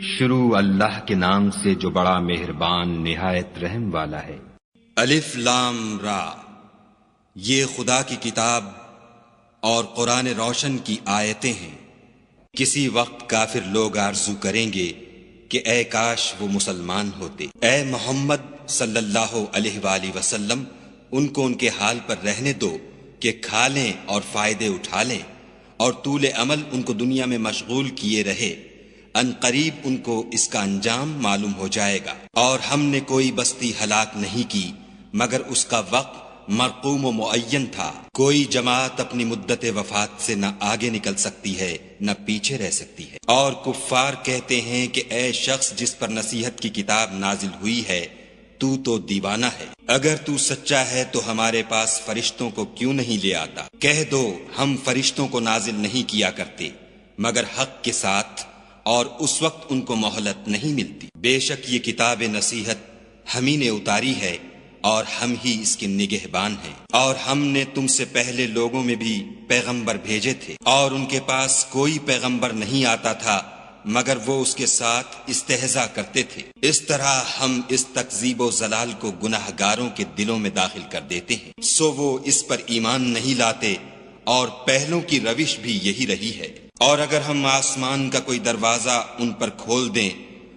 شروع اللہ کے نام سے جو بڑا مہربان نہایت رحم والا ہے۔ الف لام را، یہ خدا کی کتاب اور قرآن روشن کی آیتیں ہیں۔ کسی وقت کافر لوگ آرزو کریں گے کہ اے کاش وہ مسلمان ہوتے۔ اے محمد صلی اللہ علیہ وآلہ وسلم، ان کو ان کے حال پر رہنے دو کہ کھا لیں اور فائدے اٹھا لیں، اور طول عمل ان کو دنیا میں مشغول کیے رہے۔ ان قریب ان کو اس کا انجام معلوم ہو جائے گا۔ اور ہم نے کوئی بستی ہلاک نہیں کی مگر اس کا وقت مرقوم و معین تھا۔ کوئی جماعت اپنی مدت وفات سے نہ آگے نکل سکتی ہے نہ پیچھے رہ سکتی ہے۔ اور کفار کہتے ہیں کہ اے شخص جس پر نصیحت کی کتاب نازل ہوئی ہے، تو دیوانہ ہے۔ اگر تو سچا ہے تو ہمارے پاس فرشتوں کو کیوں نہیں لے آتا؟ کہہ دو ہم فرشتوں کو نازل نہیں کیا کرتے مگر حق کے ساتھ، اور اس وقت ان کو مہلت نہیں ملتی۔ بے شک یہ کتاب نصیحت ہم ہی نے اتاری ہے اور ہم ہی اس کے نگہبان ہیں۔ اور ہم نے تم سے پہلے لوگوں میں بھی پیغمبر بھیجے تھے، اور ان کے پاس کوئی پیغمبر نہیں آتا تھا مگر وہ اس کے ساتھ استہزاء کرتے تھے۔ اس طرح ہم اس تکذیب و ضلال کو گناہ گاروں کے دلوں میں داخل کر دیتے ہیں، سو وہ اس پر ایمان نہیں لاتے، اور پہلوں کی روش بھی یہی رہی ہے۔ اور اگر ہم آسمان کا کوئی دروازہ ان پر کھول دیں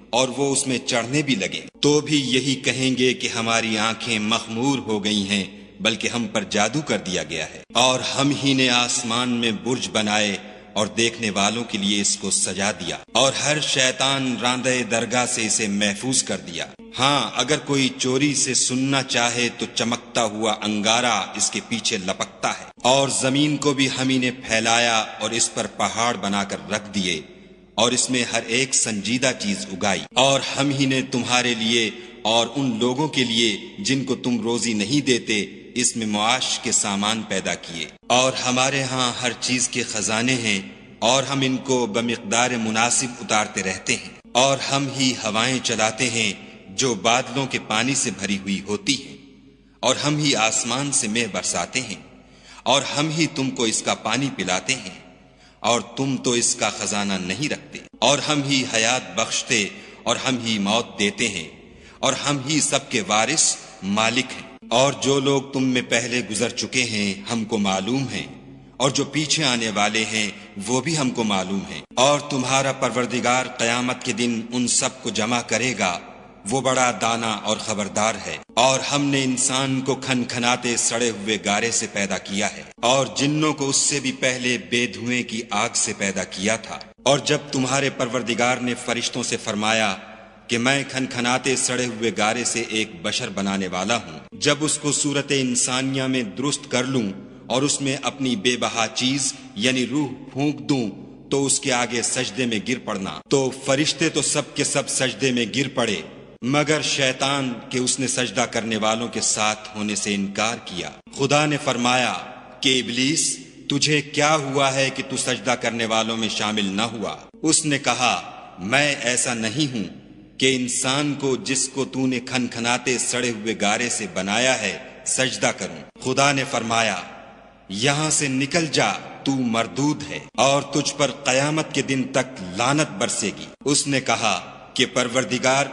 اور وہ اس میں چڑھنے بھی لگیں تو بھی یہی کہیں گے کہ ہماری آنکھیں مخمور ہو گئی ہیں، بلکہ ہم پر جادو کر دیا گیا ہے۔ اور ہم ہی نے آسمان میں برج بنائے اور دیکھنے والوں کے لیے اس کو سجا دیا، اور ہر شیطان راندہ درگاہ سے اسے محفوظ کر دیا۔ ہاں اگر کوئی چوری سے سننا چاہے تو چمکتا ہوا انگارہ اس کے پیچھے لپکتا ہے۔ اور زمین کو بھی ہم ہی نے پھیلایا اور اس پر پہاڑ بنا کر رکھ دیے، اور اس میں ہر ایک سنجیدہ چیز اگائی۔ اور ہم ہی نے تمہارے لیے اور ان لوگوں کے لیے جن کو تم روزی نہیں دیتے اس میں معاش کے سامان پیدا کیے۔ اور ہمارے ہاں ہر چیز کے خزانے ہیں، اور ہم ان کو بمقدار مناسب اتارتے رہتے ہیں۔ اور ہم ہی ہوائیں چلاتے ہیں جو بادلوں کے پانی سے بھری ہوئی ہوتی ہیں، اور ہم ہی آسمان سے مے برساتے ہیں، اور ہم ہی تم کو اس کا پانی پلاتے ہیں، اور تم تو اس کا خزانہ نہیں رکھتے۔ اور ہم ہی حیات بخشتے اور ہم ہی موت دیتے ہیں، اور ہم ہی سب کے وارث مالک ہیں۔ اور جو لوگ تم میں پہلے گزر چکے ہیں ہم کو معلوم ہیں، اور جو پیچھے آنے والے ہیں وہ بھی ہم کو معلوم ہیں۔ اور تمہارا پروردگار قیامت کے دن ان سب کو جمع کرے گا، وہ بڑا دانا اور خبردار ہے۔ اور ہم نے انسان کو کھن کھناتے سڑے ہوئے گارے سے پیدا کیا ہے، اور جنوں کو اس سے بھی پہلے بے دھوئیں کی آگ سے پیدا کیا تھا۔ اور جب تمہارے پروردگار نے فرشتوں سے فرمایا کہ میں کھن کھناتے سڑے ہوئے گارے سے ایک بشر بنانے والا ہوں، جب اس کو صورت انسانیہ میں درست کر لوں اور اس میں اپنی بے بہا چیز یعنی روح پھونک دوں تو اس کے آگے سجدے میں گر پڑنا، تو فرشتے تو سب کے سب سجدے میں گر پڑے مگر شیطان کہ اس نے سجدہ کرنے والوں کے ساتھ ہونے سے انکار کیا۔ خدا نے فرمایا کہ ابلیس تجھے کیا ہوا ہے کہ تو سجدہ کرنے والوں میں شامل نہ ہوا؟ اس نے کہا میں ایسا نہیں ہوں کہ انسان کو جس کو تو نے کھن کھناتے سڑے ہوئے گارے سے بنایا ہے سجدہ کروں۔ خدا نے فرمایا یہاں سے نکل جا، تو مردود ہے، اور تجھ پر قیامت کے دن تک لعنت برسے گی۔ اس نے کہا کہ پروردگار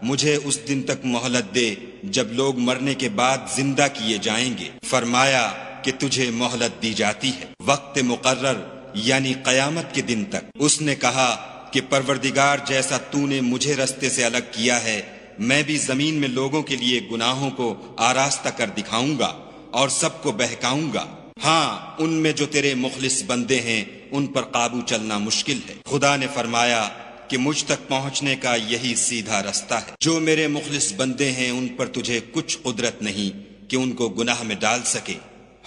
مجھے اس دن تک مہلت دے جب لوگ مرنے کے بعد زندہ کیے جائیں گے۔ فرمایا کہ تجھے مہلت دی جاتی ہے وقت مقرر یعنی قیامت کے دن تک۔ اس نے کہا کہ پروردگار جیسا تو نے مجھے رستے سے الگ کیا ہے میں بھی زمین میں لوگوں کے لیے گناہوں کو آراستہ کر دکھاؤں گا اور سب کو بہکاؤں گا۔ ہاں ان میں جو تیرے مخلص بندے ہیں ان پر قابو چلنا مشکل ہے۔ خدا نے فرمایا کہ مجھ تک پہنچنے کا یہی سیدھا رستہ ہے۔ جو میرے مخلص بندے ہیں ان پر تجھے کچھ قدرت نہیں کہ ان کو گناہ میں ڈال سکے،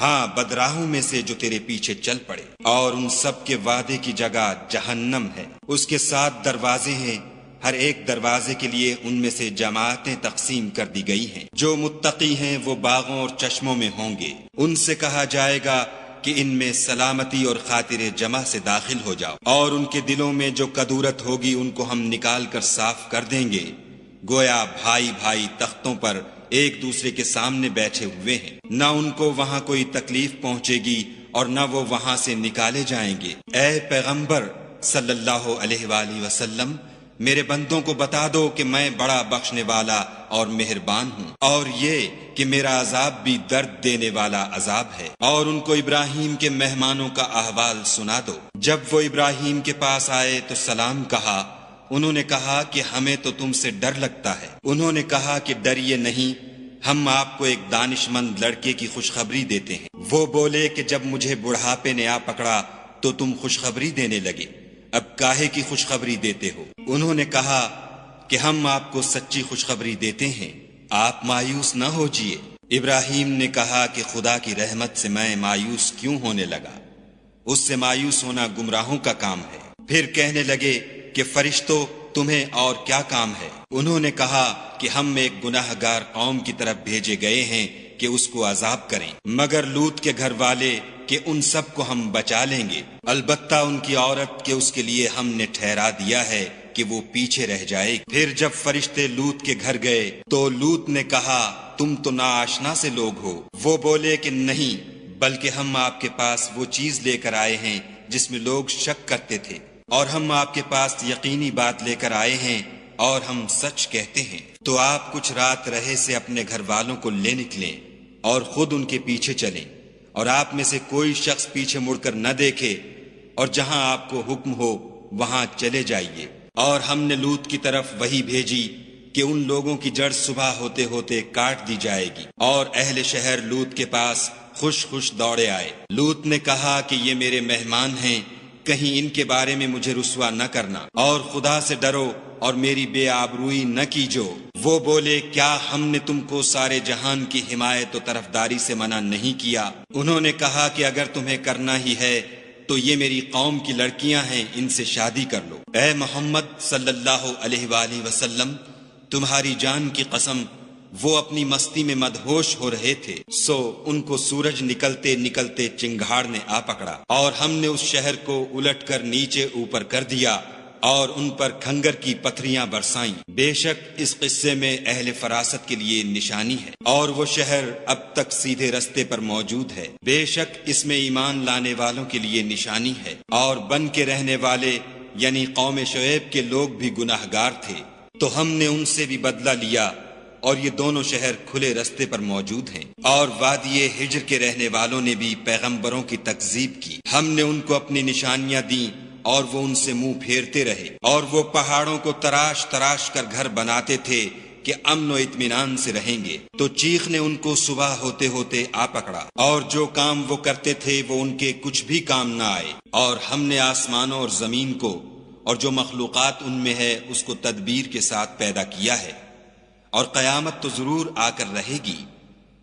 ہاں بدراہوں میں سے جو تیرے پیچھے چل پڑے۔ اور ان سب کے وعدے کی جگہ جہنم ہے، اس کے 7 دروازے ہیں، ہر ایک دروازے کے لیے ان میں سے جماعتیں تقسیم کر دی گئی ہیں۔ جو متقی ہیں وہ باغوں اور چشموں میں ہوں گے، ان سے کہا جائے گا کہ ان میں سلامتی اور خاطر جمع سے داخل ہو جاؤ، اور ان کے دلوں میں جو کدورت ہوگی ان کو ہم نکال کر صاف کر دیں گے، گویا بھائی بھائی تختوں پر ایک دوسرے کے سامنے بیٹھے ہوئے ہیں، نہ ان کو وہاں کوئی تکلیف پہنچے گی اور نہ وہ وہاں سے نکالے جائیں گے۔ اے پیغمبر صلی اللہ علیہ وآلہ وسلم، میرے بندوں کو بتا دو کہ میں بڑا بخشنے والا اور مہربان ہوں، اور یہ کہ میرا عذاب بھی درد دینے والا عذاب ہے۔ اور ان کو ابراہیم کے مہمانوں کا احوال سنا دو۔ جب وہ ابراہیم کے پاس آئے تو سلام کہا۔ انہوں نے کہا کہ ہمیں تو تم سے ڈر لگتا ہے۔ انہوں نے کہا کہ ڈریے نہیں، ہم آپ کو ایک دانش مند لڑکے کی خوشخبری دیتے ہیں۔ وہ بولے کہ جب مجھے بڑھاپے نے آ پکڑا تو تم خوشخبری دینے لگے، اب کاہے کی خوشخبری دیتے ہو؟ انہوں نے کہا کہ ہم آپ کو سچی خوشخبری دیتے ہیں، آپ مایوس نہ ہوجیے۔ ابراہیم نے کہا کہ خدا کی رحمت سے میں مایوس کیوں ہونے لگا؟ اس سے مایوس ہونا گمراہوں کا کام ہے۔ پھر کہنے لگے کہ فرشتوں تمہیں اور کیا کام ہے؟ انہوں نے کہا کہ ہم ایک گناہ گار قوم کی طرف بھیجے گئے ہیں کہ اس کو عذاب کریں، مگر لوط کے گھر والے کہ ان سب کو ہم بچا لیں گے، البتہ ان کی عورت کہ اس کے لیے ہم نے ٹھہرا دیا ہے کہ وہ پیچھے رہ جائے گی۔ پھر جب فرشتے لوط کے گھر گئے تو لوط نے کہا تم تو ناآشنا سے لوگ ہو۔ وہ بولے کہ نہیں، بلکہ ہم آپ کے پاس وہ چیز لے کر آئے ہیں جس میں لوگ شک کرتے تھے، اور ہم آپ کے پاس یقینی بات لے کر آئے ہیں اور ہم سچ کہتے ہیں۔ تو آپ کچھ رات رہے سے اپنے گھر والوں کو لے نکلیں اور خود ان کے پیچھے چلیں، اور آپ میں سے کوئی شخص پیچھے مڑ کر نہ دیکھے، اور جہاں آپ کو حکم ہو وہاں چلے جائیے۔ اور ہم نے لوط کی طرف وحی بھیجی کہ ان لوگوں کی جڑ صبح ہوتے ہوتے کاٹ دی جائے گی، اور اہل شہر لوط کے پاس خوش خوش دوڑے آئے۔ لوط نے کہا کہ یہ میرے مہمان ہیں، کہیں ان کے بارے میں مجھے رسوا نہ کرنا، اور خدا سے ڈرو اور میری بے آبروئی نہ کیجو۔ وہ بولے کیا ہم نے تم کو سارے جہان کی حمایت و طرفداری سے منع نہیں کیا؟ انہوں نے کہا کہ اگر تمہیں کرنا ہی ہے تو یہ میری قوم کی لڑکیاں ہیں، ان سے شادی کر لو۔ اے محمد صلی اللہ علیہ وآلہ وسلم، تمہاری جان کی قسم وہ اپنی مستی میں مدہوش ہو رہے تھے، سو ان کو سورج نکلتے نکلتے چنگھاڑ نے آ پکڑا، اور ہم نے اس شہر کو الٹ کر نیچے اوپر کر دیا اور ان پر کھنگر کی پتھریاں برسائیں۔ بے شک اس قصے میں اہل فراست کے لیے نشانی ہے، اور وہ شہر اب تک سیدھے رستے پر موجود ہے۔ بے شک اس میں ایمان لانے والوں کے لیے نشانی ہے، اور بن کے رہنے والے یعنی قوم شعیب کے لوگ بھی گناہ گار تھے، تو ہم نے ان سے بھی بدلہ لیا، اور یہ دونوں شہر کھلے رستے پر موجود ہیں۔ اور وادی ہجر کے رہنے والوں نے بھی پیغمبروں کی تکذیب کی، ہم نے ان کو اپنی نشانیاں دیں اور وہ ان سے منہ پھیرتے رہے، اور وہ پہاڑوں کو تراش تراش کر گھر بناتے تھے کہ امن و اطمینان سے رہیں گے، تو چیخ نے ان کو صبح ہوتے ہوتے آ پکڑا، اور جو کام وہ کرتے تھے وہ ان کے کچھ بھی کام نہ آئے۔ اور ہم نے آسمانوں اور زمین کو اور جو مخلوقات ان میں ہے اس کو تدبیر کے ساتھ پیدا کیا ہے، اور قیامت تو ضرور آ کر رہے گی،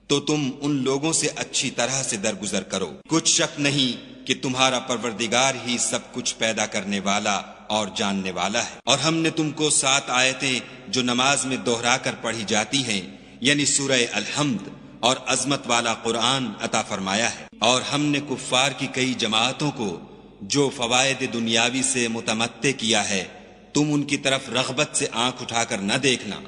تو تم ان لوگوں سے اچھی طرح سے درگزر کرو۔ کچھ شک نہیں کہ تمہارا پروردگار ہی سب کچھ پیدا کرنے والا اور جاننے والا ہے۔ اور ہم نے تم کو 7 آیتیں جو نماز میں دہرا کر پڑھی جاتی ہیں، یعنی سورہ الحمد اور عظمت والا قرآن عطا فرمایا ہے، اور ہم نے کفار کی کئی جماعتوں کو جو فوائد دنیاوی سے متمتع کیا ہے، تم ان کی طرف رغبت سے آنکھ اٹھا کر نہ دیکھنا،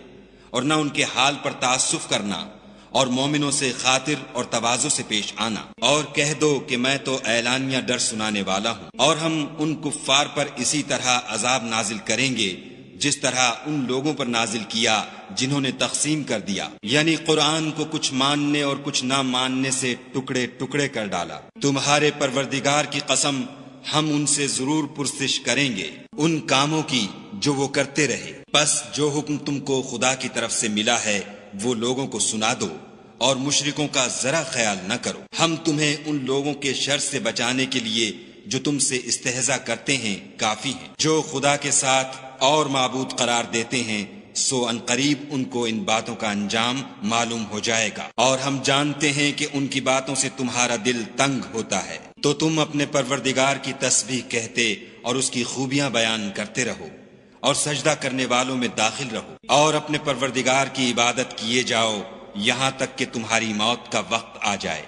اور نہ ان کے حال پر تعسف کرنا، اور مومنوں سے خاطر اور تواضع سے پیش آنا، اور کہہ دو کہ میں تو اعلانیہ ڈر سنانے والا ہوں۔ اور ہم ان کفار پر اسی طرح عذاب نازل کریں گے جس طرح ان لوگوں پر نازل کیا جنہوں نے تقسیم کر دیا، یعنی قرآن کو کچھ ماننے اور کچھ نہ ماننے سے ٹکڑے ٹکڑے کر ڈالا۔ تمہارے پروردگار کی قسم ہم ان سے ضرور پرسش کریں گے ان کاموں کی جو وہ کرتے رہے، پس جو حکم تم کو خدا کی طرف سے ملا ہے وہ لوگوں کو سنا دو، اور مشرکوں کا ذرا خیال نہ کرو۔ ہم تمہیں ان لوگوں کے شر سے بچانے کے لیے جو تم سے استہزاء کرتے ہیں کافی ہیں، جو خدا کے ساتھ اور معبود قرار دیتے ہیں، سو ان قریب ان کو ان باتوں کا انجام معلوم ہو جائے گا، اور ہم جانتے ہیں کہ ان کی باتوں سے تمہارا دل تنگ ہوتا ہے، تو تم اپنے پروردگار کی تسبیح کہتے اور اس کی خوبیاں بیان کرتے رہو، اور سجدہ کرنے والوں میں داخل رہو، اور اپنے پروردگار کی عبادت کیے جاؤ یہاں تک کہ تمہاری موت کا وقت آ جائے۔